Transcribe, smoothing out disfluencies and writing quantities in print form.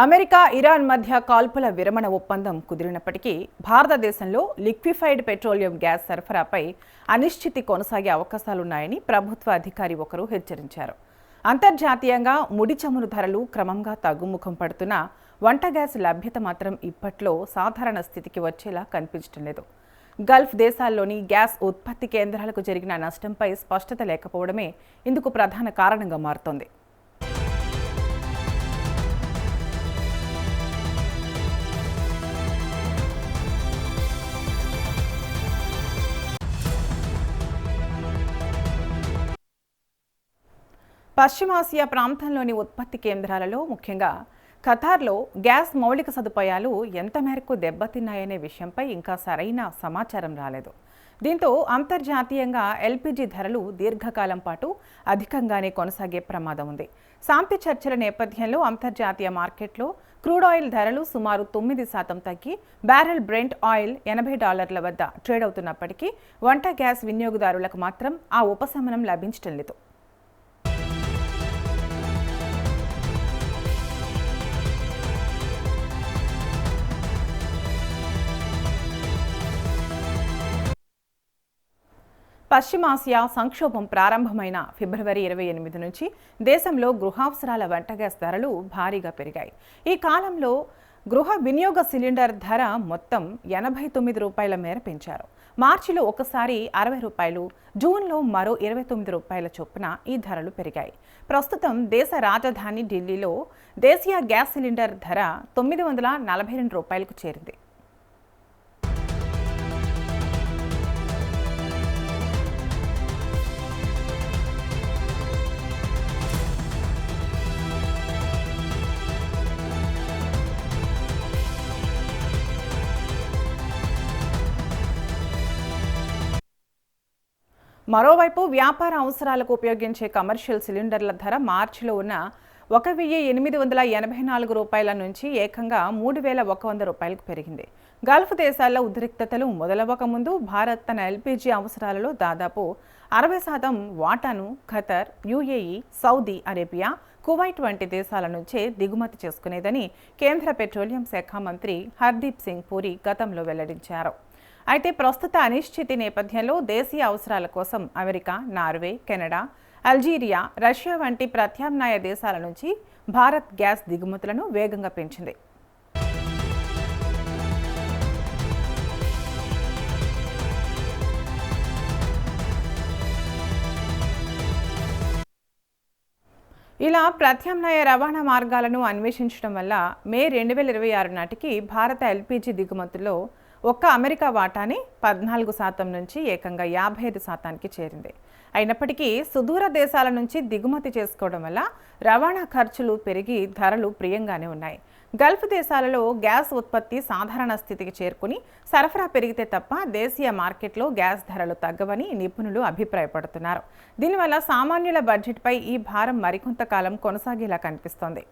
America, Iran మధ్య కాల్పుల విరమణ ఒప్పందం కుదిరినప్పటికీ భారతదేశంలో లిక్విఫైడ్ పెట్రోలియం గ్యాస్ సరఫరాపై అనిశ్చితి కొనసాగే అవకాశాలున్నాయని ప్రభుత్వ అధికారి ఒకరు హెచ్చరించారు. అంతర్జాతీయంగా ముడి చమురు ధరలు క్రమంగా తగ్గుముఖం పడుతున్నా వంట గ్యాస్ లభ్యత మాత్రం ఇప్పట్లో సాధారణ స్థితికి వచ్చేలా కనిపించడం లేదు. గల్ఫ్ దేశాల్లోని గ్యాస్ ఉత్పత్తి కేంద్రాలకు జరిగిన నష్టంపై స్పష్టత లేకపోవడమే ఇందుకు ప్రధాన కారణంగా మారుతోంది. పశ్చిమాసియా ప్రాంతంలోని ఉత్పత్తి కేంద్రాలలో ముఖ్యంగా ఖతార్లో గ్యాస్ మౌలిక సదుపాయాలు ఎంత మేరకు దెబ్బతిన్నాయనే విషయంపై ఇంకా సరైన సమాచారం రాలేదు. దీంతో అంతర్జాతీయంగా ఎల్పీజీ ధరలు దీర్ఘకాలం పాటు అధికంగానే కొనసాగే ప్రమాదం ఉంది. శాంతి చర్చల నేపథ్యంలో అంతర్జాతీయ మార్కెట్లో క్రూడ్ ఆయిల్ ధరలు సుమారు 9% తగ్గి బ్యారెల్ బ్రెంట్ ఆయిల్ $80 వద్ద ట్రేడ్ అవుతున్నప్పటికీ వంట గ్యాస్ వినియోగదారులకు మాత్రం ఆ ఉపశమనం లభించడం లేదు. పశ్చిమాసియా సంక్షోభం ప్రారంభమైన ఫిబ్రవరి 28 నుంచి దేశంలో గృహావసరాల వంట గ్యాస్ ధరలు భారీగా పెరిగాయి. ఈ కాలంలో గృహ వినియోగ సిలిండర్ ధర మొత్తం $89 మేర పెంచారు. మార్చిలో ఒకసారి $60, జూన్లో మరో $29 చొప్పున ఈ ధరలు పెరిగాయి. ప్రస్తుతం దేశ రాజధాని ఢిల్లీలో దేశీయ గ్యాస్ సిలిండర్ ధర $942కు చేరింది. మరోవైపు వ్యాపార అవసరాలకు ఉపయోగించే కమర్షియల్ సిలిండర్ల ధర మార్చిలో ఉన్న $1,884 నుంచి ఏకంగా $3,100కు పెరిగింది. గల్ఫ్ దేశాల్లో ఉద్రిక్తతలు మొదలవ్వక ముందు భారత్ తన ఎల్పీజీ అవసరాలలో దాదాపు 60% వాటాను Qatar, UAE, Saudi Arabia, Kuwait వంటి దేశాల నుంచే దిగుమతి చేసుకునేదని కేంద్ర పెట్రోలియం శాఖ మంత్రి హర్దీప్ సింగ్ పూరి గతంలో వెల్లడించారు. అయితే ప్రస్తుత అనిశ్చితి నేపథ్యంలో దేశీయ అవసరాల కోసం America, Norway, Canada, Algeria, Russia వంటి ప్రత్యామ్నాయ దేశాల నుంచి భారత్ గ్యాస్ దిగుమతులను వేగంగా పెంచింది. ఇలా ప్రత్యామ్నాయ రవాణా మార్గాలను అన్వేషించడం వల్ల మే 2026 నాటికి భారత ఎల్పీజీ దిగుమతుల్లో ఒక్క అమెరికా వాటాని 14% నుంచి ఏకంగా 55%కి చేరింది. అయినప్పటికీ సుదూర దేశాల నుంచి దిగుమతి చేసుకోవడం వల్ల రవాణా ఖర్చులు పెరిగి ధరలు ప్రియంగానే ఉన్నాయి. గల్ఫ్ దేశాలలో గ్యాస్ ఉత్పత్తి సాధారణ స్థితికి చేరుకుని సరఫరా పెరిగితే తప్ప దేశీయ మార్కెట్లో గ్యాస్ ధరలు తగ్గవని నిపుణులు అభిప్రాయపడుతున్నారు. దీనివల్ల సామాన్యుల బడ్జెట్పై ఈ భారం మరికొంతకాలం కొనసాగేలా కనిపిస్తోంది.